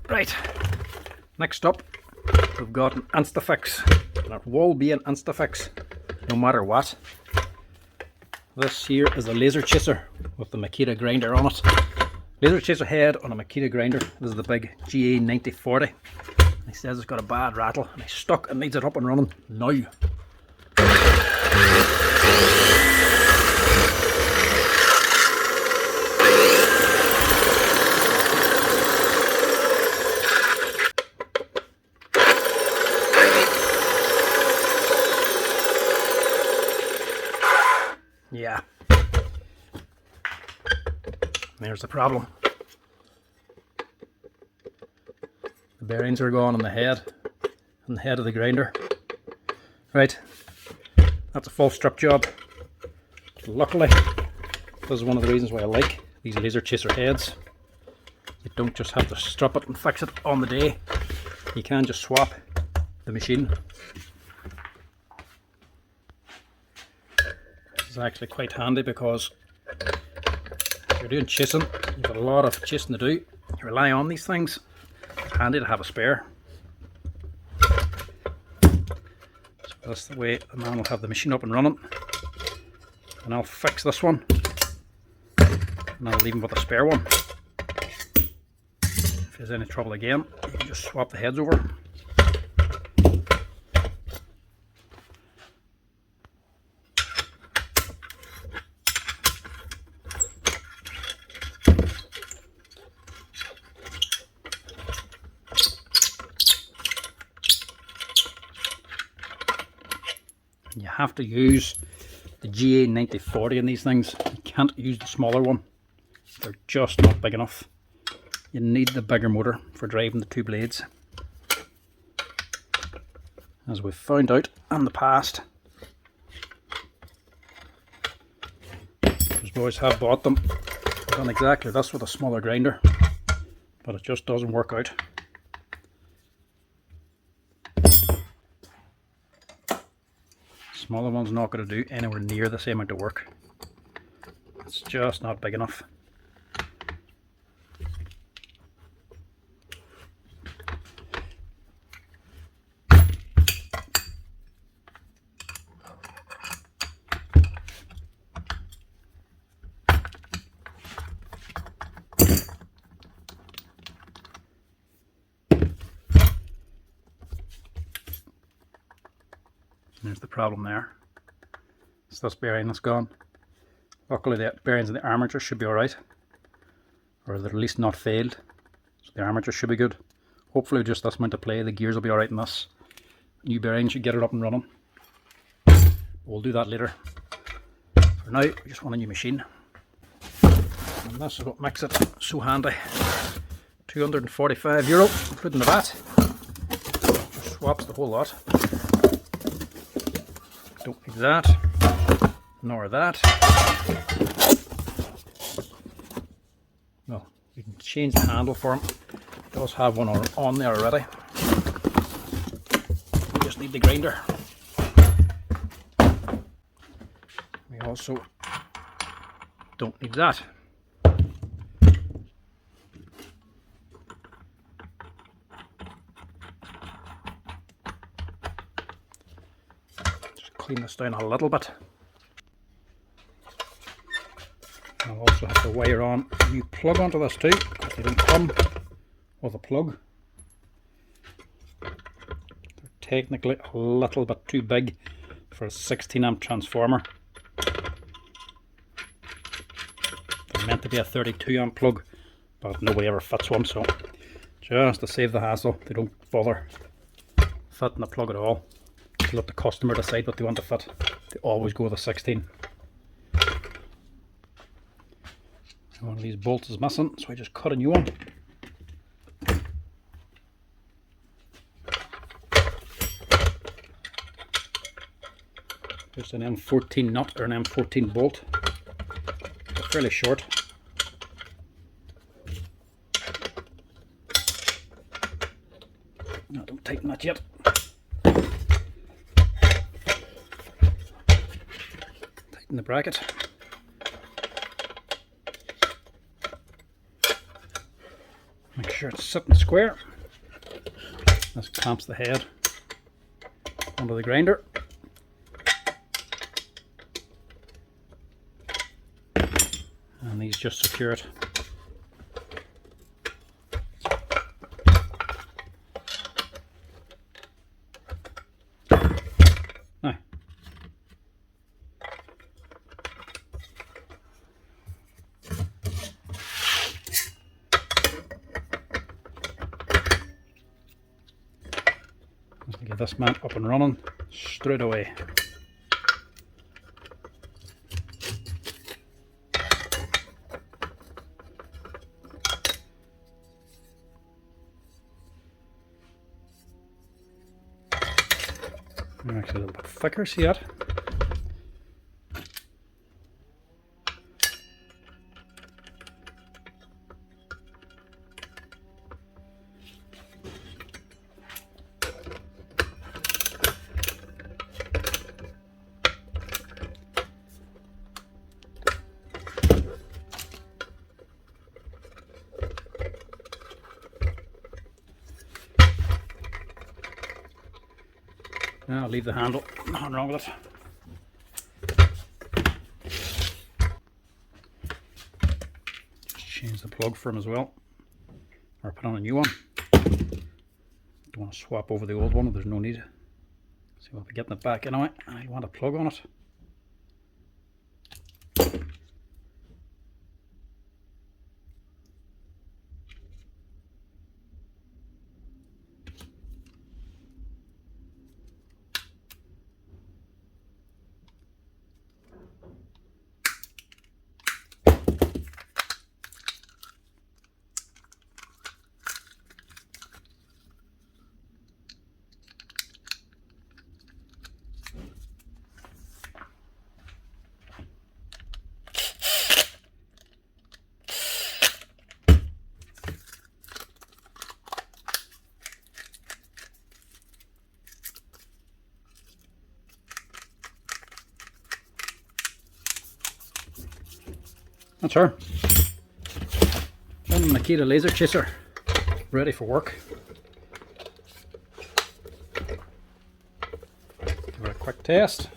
Right, next up we've got an Instafix, and it will be an Instafix no matter what. This here is a Laserchaser with the Makita grinder on it. Laserchaser head on a Makita grinder. This is the big GA9040. He says it's got a bad rattle and he's stuck and needs it up and running now. Yeah, there's the problem. The bearings are gone on the head of the grinder. Right, that's a full strip job. Luckily, this is one of the reasons why I like these Laserchaser heads. You don't just have to strip it and fix it on the day. You can just swap the machine. This is actually quite handy because if you're doing chasing, you've got a lot of chasing to do. You rely on these things. It's handy to have a spare. So that's the way the man will have the machine up and running. And I'll fix this one. And I'll leave him with a spare one. If there's any trouble again, you can just swap the heads over. You have to use the GA9040 in these things. You can't use the smaller one. They're just not big enough. You need the bigger motor for driving the two blades. As we've found out in the past. Those boys have bought them. I've done exactly this with a smaller grinder. But it just doesn't work out. Smaller one's not going to do anywhere near the same amount of work. It's just not big enough. There's the problem there. It's this bearing that's gone. Luckily the bearings in the armature should be alright. Or they're at least not failed. So the armature should be good. Hopefully just this amount of play, the gears will be alright in this. New bearing should get it up and running. We'll do that later. For now, we just want a new machine. And this is what makes it so handy. €245, including the VAT. Just swaps the whole lot. Don't need that, nor that. Well, you can change the handle for him. It does have one on there already. We just need the grinder. We also don't need that. Clean this down a little bit. I'll also have to wire on a new plug onto this too, because they don't come with a plug. They're technically a little bit too big for a 16 amp transformer. They're meant to be a 32 amp plug, but nobody ever fits one, so just to save the hassle, they don't bother fitting the plug at all. Let the customer decide what they want to fit. They always go with a 16. One of these bolts is missing, so I just cut a new one. Just an M14 nut or an M14 bolt. They're fairly short. No, don't tighten that yet. In the bracket. Make sure it's sitting square. This clamps the head onto the grinder. And these just secure it. Now, let's get this man up and running straight away. Actually a little bit thicker, see that? Now I'll leave the handle, nothing wrong with it. Just change the plug for him as well, or put on a new one. Don't want to swap over the old one, there's no need. So we'll be getting it back anyway. I want a plug on it. That's her. One Makita Laserchaser, ready for work. Give it a quick test.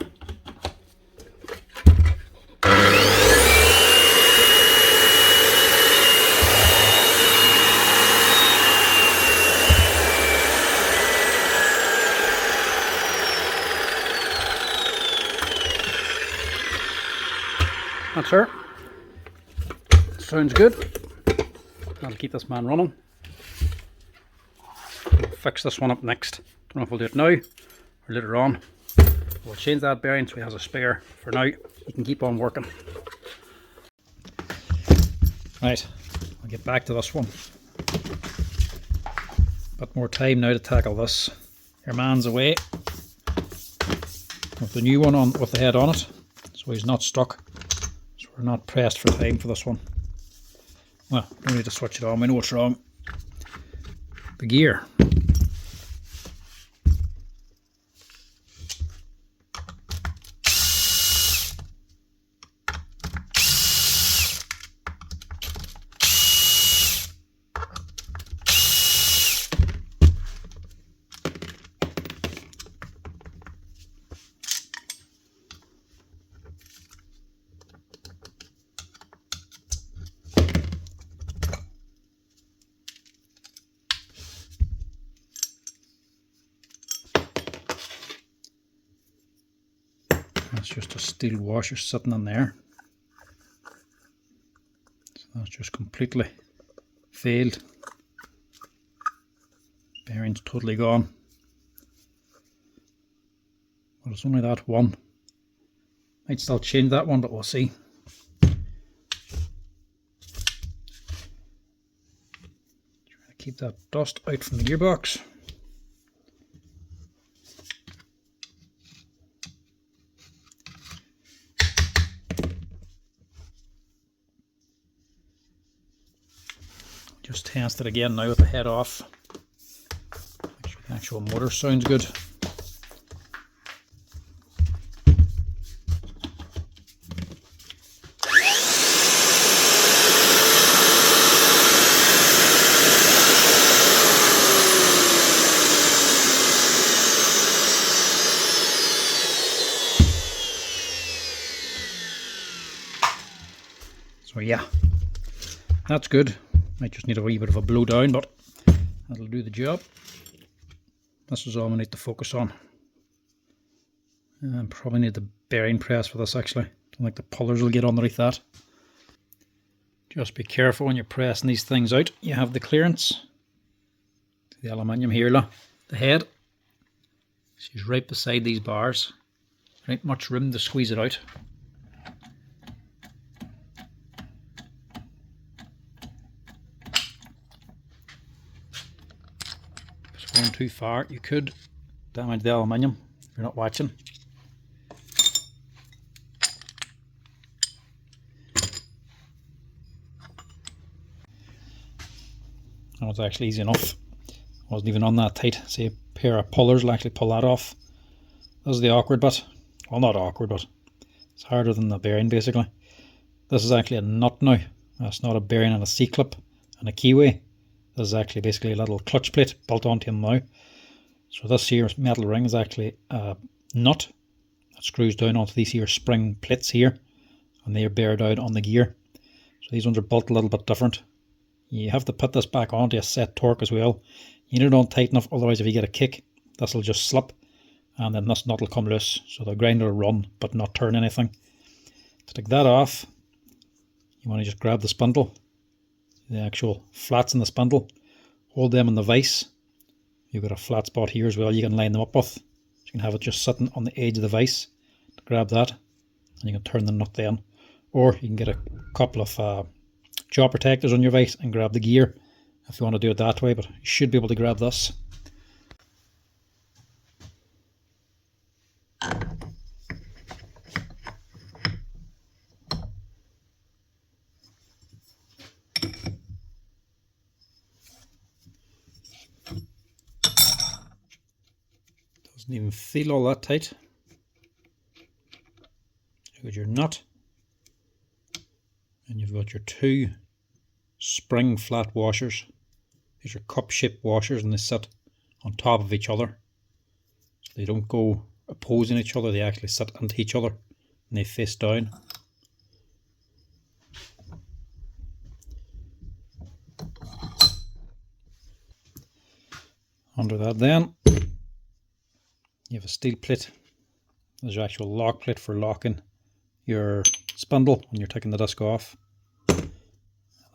That's her. Sounds good. I'll keep this man running. We'll fix this one up next. Don't know if we'll do it now or later on. We'll change that bearing so he has a spare. For now, he can keep on working. Right, I'll get back to this one. Bit more time now to tackle this. Your man's away with the new one on, with the head on it, so he's not stuck. So we're not pressed for time for this one. Well, don't need to switch it on, we know what's wrong. The gear. That's just a steel washer sitting in there. So that's just completely failed. Bearing's totally gone. But it's only that one. Might still change that one, but we'll see. Try to keep that dust out from the gearbox. Just test it again now with the head off. Make sure the actual motor sounds good. yeah, that's good. Might just need a wee bit of a blow down, but that'll do the job. This is all we need to focus on. And probably need the bearing press for this actually. Don't think the pullers will get underneath that. Just be careful when you're pressing these things out. You have the clearance. The aluminium here, look. The head. She's right beside these bars. There ain't much room to squeeze it out. If it's going too far, you could damage the aluminium if you're not watching. That was actually easy enough. Wasn't even on that tight. See, a pair of pullers will actually pull that off. This is the awkward bit. Well, not awkward, but it's harder than the bearing basically. This is actually a nut now. That's not a bearing and a C-clip and a keyway. This is actually basically a little clutch plate built onto him now. So this here metal ring is actually a nut that screws down onto these here spring plates here, and they are bear down on the gear. So these ones are built a little bit different. You have to put this back onto a set torque as well. You need it on tight enough, otherwise if you get a kick, this will just slip and then this nut will come loose. So the grinder will run but not turn anything. To take that off, you want to just grab the spindle, the actual flats in the spindle, hold them in the vise. You've got a flat spot here as well you can line them up with. So you can have it just sitting on the edge of the vise. Grab that and you can turn the nut then. Or you can get a couple of jaw protectors on your vise and grab the gear if you want to do it that way, but you should be able to grab this. Doesn't even feel all that tight. You've got your nut and you've got your two spring flat washers. These are cup shaped washers and they sit on top of each other. So they don't go opposing each other, they actually sit into each other and they face down. Under that then, you have a steel plate. There's your actual lock plate for locking your spindle when you're taking the disc off.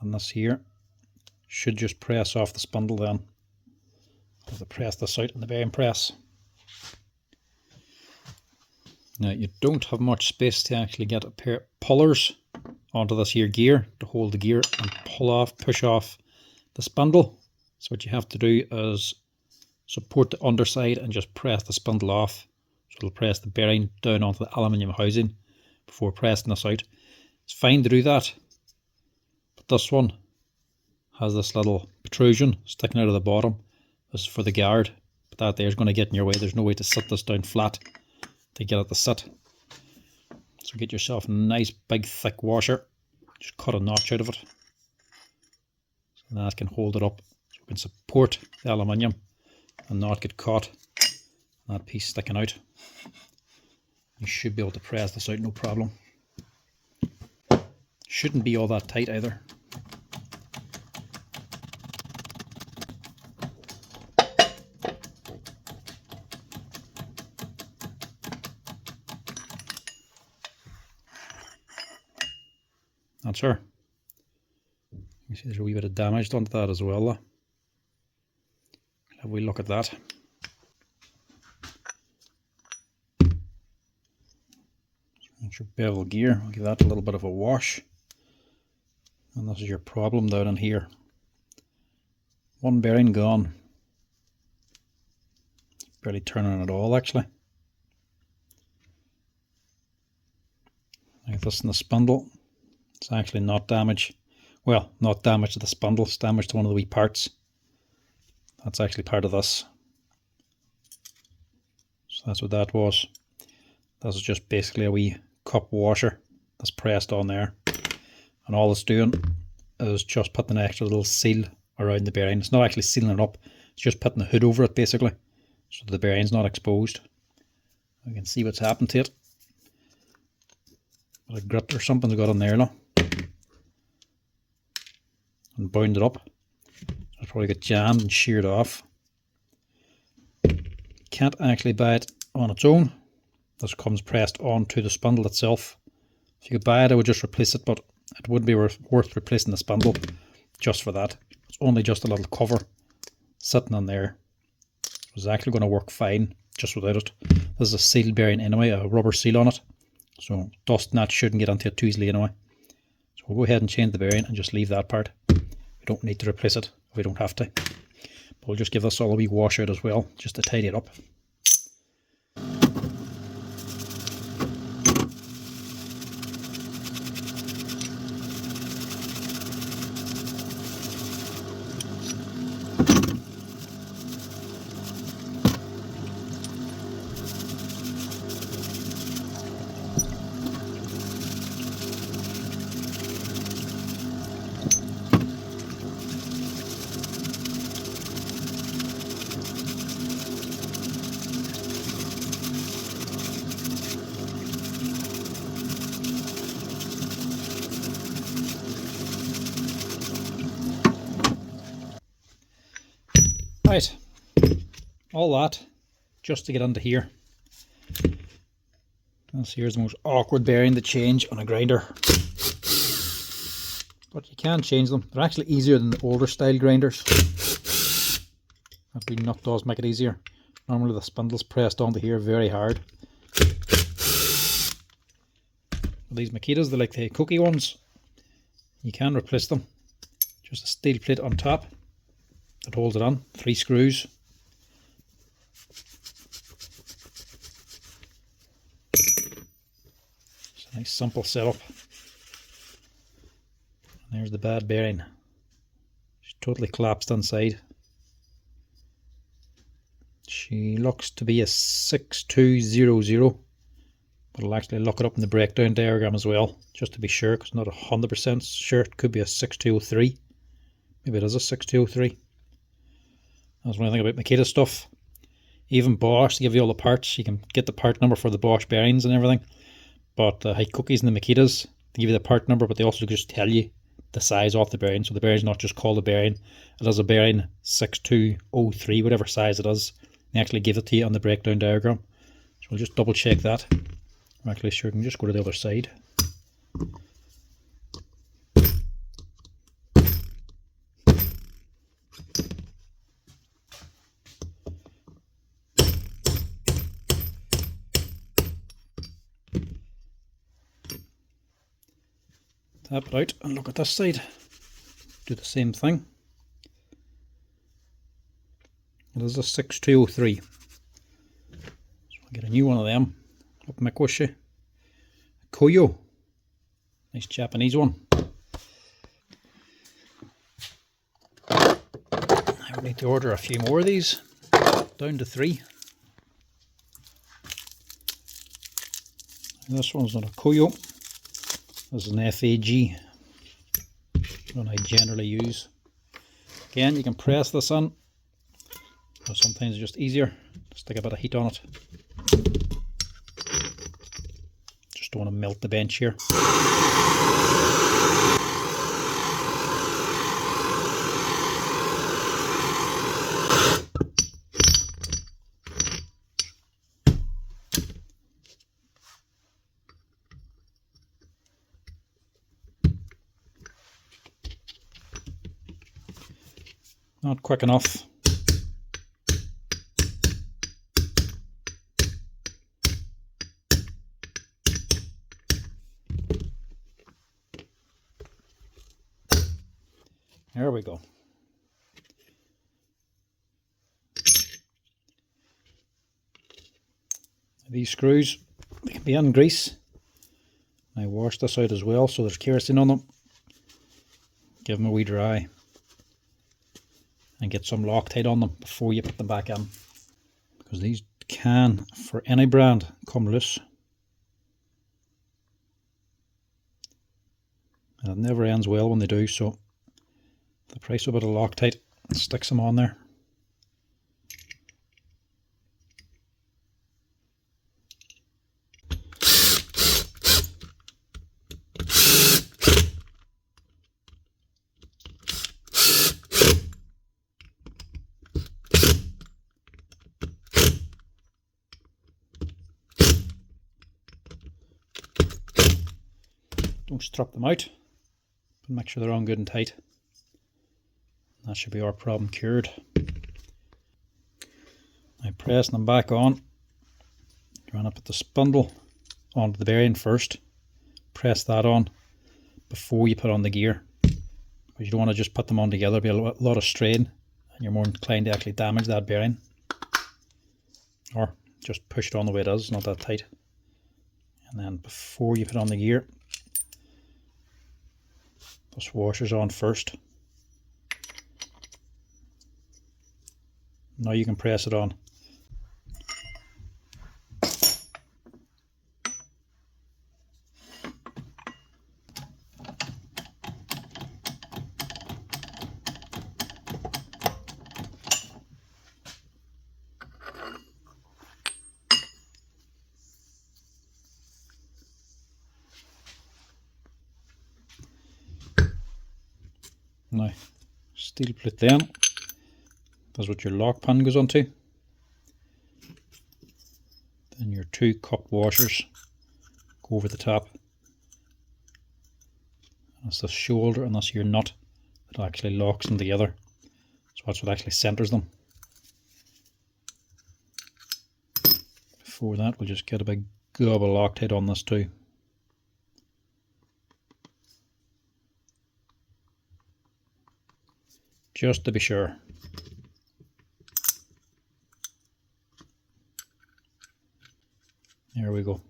And this here should just press off the spindle then. You have to press this out in the bearing press. Now you don't have much space to actually get a pair of pullers onto this here gear to hold the gear and push off the spindle. So what you have to do is support the underside and just press the spindle off. So it'll press the bearing down onto the aluminium housing before pressing this out. It's fine to do that, but this one has this little protrusion sticking out of the bottom. This is for the guard, but that there is going to get in your way. There's no way to sit this down flat to get it to sit. So get yourself a nice big thick washer, just cut a notch out of it so that can hold it up, so we can support the aluminium and not get caught in that piece sticking out. You should be able to press this out no problem. Shouldn't be all that tight either. That's her. You see there's a wee bit of damage done to that as well though. Have we look at that. That's your bevel gear. I'll give that a little bit of a wash. And this is your problem down in here. One bearing gone. Barely turning at all actually. Like this in the spindle. It's actually not damage. Well, not damage to the spindle, it's damage to one of the wee parts. That's actually part of this. So that's what that was. This is just basically a wee cup washer that's pressed on there. And all it's doing is just putting an extra little seal around the bearing. It's not actually sealing it up, it's just putting the hood over it basically, so the bearing's not exposed. You can see what's happened to it. A bit of grit or something's got on there now. and bound it up. It'll probably get jammed and sheared off. Can't actually buy it on its own. This comes pressed onto the spindle itself. If you could buy it, I would just replace it, but it wouldn't be worth replacing the spindle just for that. It's only just a little cover sitting on there. It's actually going to work fine just without it. This is a sealed bearing anyway, a rubber seal on it, so dust and that shouldn't get onto it too easily anyway. So we'll go ahead and change the bearing and just leave that part. We don't need to replace it if we don't have to. But we'll just give this all a wee wash out as well, just to tidy it up. Right, all that just to get under here. This here's the most awkward bearing to change on a grinder, but you can change them. They're actually easier than the older style grinders. That wee nut does make it easier. Normally the spindle's pressed onto here very hard. These Makitas, they're like the hokoki ones. You can replace them. Just a steel plate on top that holds it on, 3 screws. It's a nice simple setup. And there's the bad bearing. She's totally collapsed inside. She looks to be a 6200, but I'll actually look it up in the breakdown diagram as well, just to be sure, because I'm not 100% sure. It could be a 6203. Maybe it is a 6203. That's one thing about Makita stuff. Even Bosch, they give you all the parts. You can get the part number for the Bosch bearings and everything. But the hokokis and the Makitas, they give you the part number, but they also just tell you the size of the bearing. So the bearing's not just called a bearing. It is a bearing 6203, whatever size it is. They actually give it to you on the breakdown diagram. So we'll just double check that. I'm actually sure we can just go to the other side. Tap it out and look at this side. Do the same thing. It is a 6203. So I'll get a new one of them. Up Mikoshi. Koyo. Nice Japanese one. I would need to order a few more of these. Down to 3. This one's not a Koyo. This is an FAG, one I generally use. Again, you can press this on, but sometimes it's just easier to stick a bit of heat on it. Just don't want to melt the bench here. Not quick enough. There we go. These screws, they can be in grease. I washed this out as well, so there's kerosene on them. Give them a wee dry. And get some Loctite on them before you put them back in, because these can, for any brand, come loose, and it never ends well when they do. So the price of a bit of Loctite sticks them on there. So strip them out and make sure they're on good and tight. That should be our problem cured. Now pressing them back on, you want to put the spindle onto the bearing first. Press that on before you put on the gear, because you don't want to just put them on together. There'll be a lot of strain and you're more inclined to actually damage that bearing, or just push it on the way it is, not that tight. And then before you put on the gear, those washers on first. Now you can press it on. Now, steel plate then, that's what your lock pin goes onto. Then your 2 cup washers go over the top. That's the shoulder, and that's your nut that actually locks them together. So that's what actually centers them. Before that, we'll just get a big gob of Loctite on this too. Just to be sure. There we go.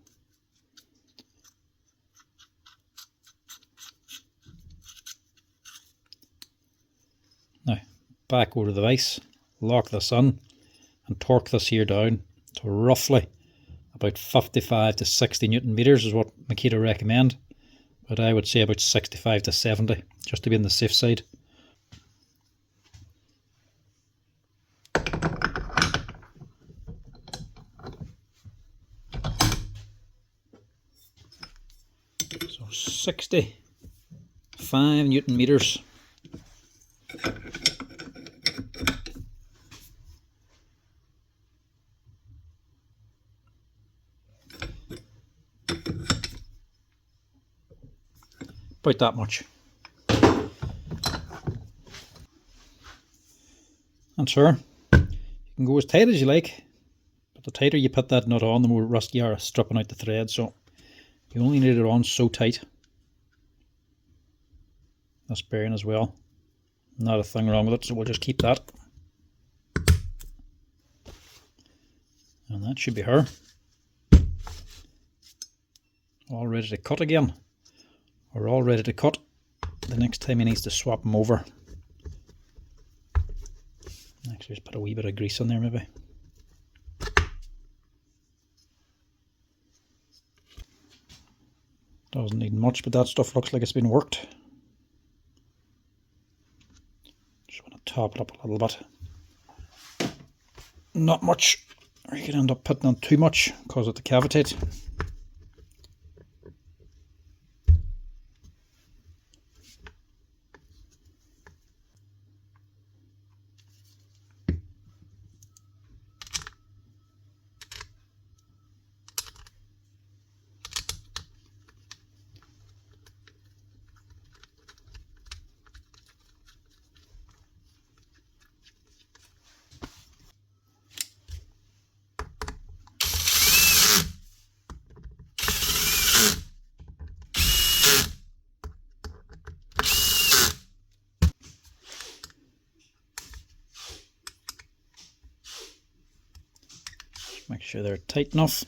Now, back over to the vise, lock this in and torque this here down to roughly about 55 to 60 Newton meters is what Makita recommend, but I would say about 65 to 70 just to be on the safe side. So 65 Newton meters. About that much. And sure, you can go as tight as you like, but the tighter you put that nut on, the more rusty you are stripping out the thread, so you only need it on so tight. This bearing as well, not a thing wrong with it, so we'll just keep that. And that should be her. All ready to cut again. We're all ready to cut the next time he needs to swap them over. Actually, just put a wee bit of grease on there maybe. Doesn't need much, but that stuff looks like it's been worked. Just want to top it up a little bit. Not much, or you could end up putting on too much, cause it to cavitate. Make sure they're tight enough.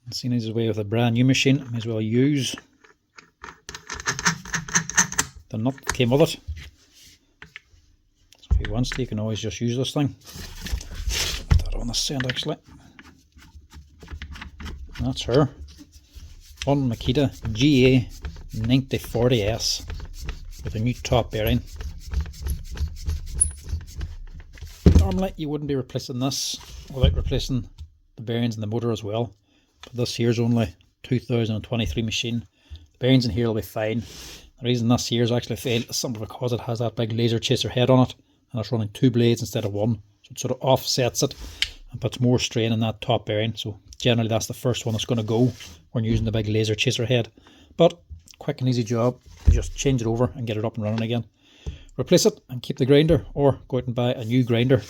And seeing as way with a brand new machine, I may as well use the nut that came with it. So if you want to, you can always just use this thing. Put that on this end actually. And that's her. One Makita GA9040S with a new top bearing. Normally you wouldn't be replacing this without replacing the bearings in the motor as well, but this here's only 2023 machine. The bearings in here will be fine. The reason this here's actually failed is simply because it has that big Laserchaser head on it and it's running 2 blades instead of 1, so it sort of offsets it. and puts more strain in that top bearing. So generally that's the first one that's going to go when using the big Laserchaser head. But quick and easy job. You just change it over and get it up and running again. Replace it and keep the grinder, or go out and buy a new grinder.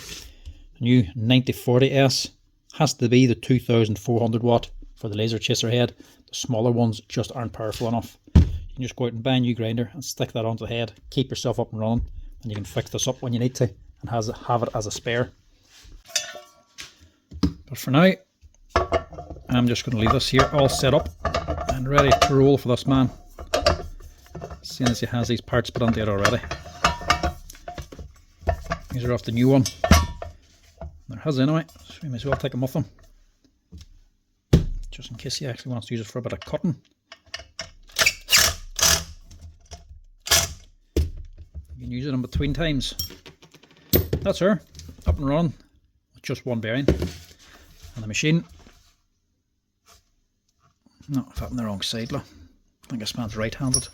A new 9040S. Has to be the 2400 watt for the Laserchaser head. The smaller ones just aren't powerful enough. You can just go out and buy a new grinder and stick that onto the head. Keep yourself up and running, and you can fix this up when you need to and have it as a spare. But for now, I'm just going to leave this here all set up and ready to roll for this man. Seeing as he has these parts put onto it already. These are off the new one. There has anyway, so we may as well take them off them. Just in case he actually wants to use it for a bit of cutting. You can use it in between times. That's her, up and running with just one bearing. And the machine. No, I've happened the wrong side, look. I think this man's right-handed.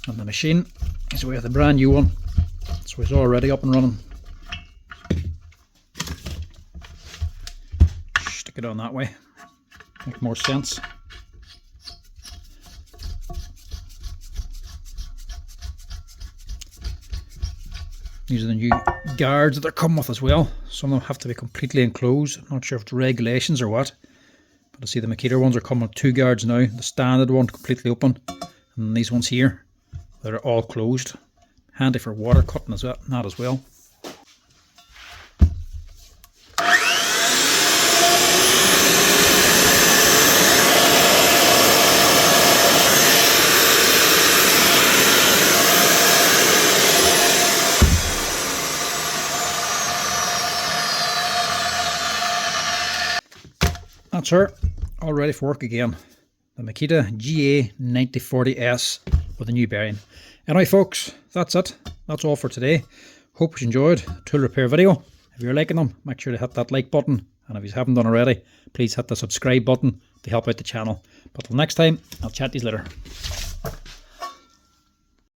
And the machine is with a brand new one, so it's already up and running. Stick it on that way, make more sense. These are the new guards that they're coming with as well. Some of them have to be completely enclosed. I'm not sure if it's regulations or what, but I see the Makita ones are coming with 2 guards now. The standard one completely open, and these ones here, they're all closed. Handy for water cutting as well, not as well. That's her, all ready for work again. The Makita GA9040S with a new bearing. Anyway folks, that's it. That's all for today. Hope you enjoyed the tool repair video. If you're liking them, make sure to hit that like button. And if you haven't done already, please hit the subscribe button to help out the channel. But till next time, I'll chat to you later.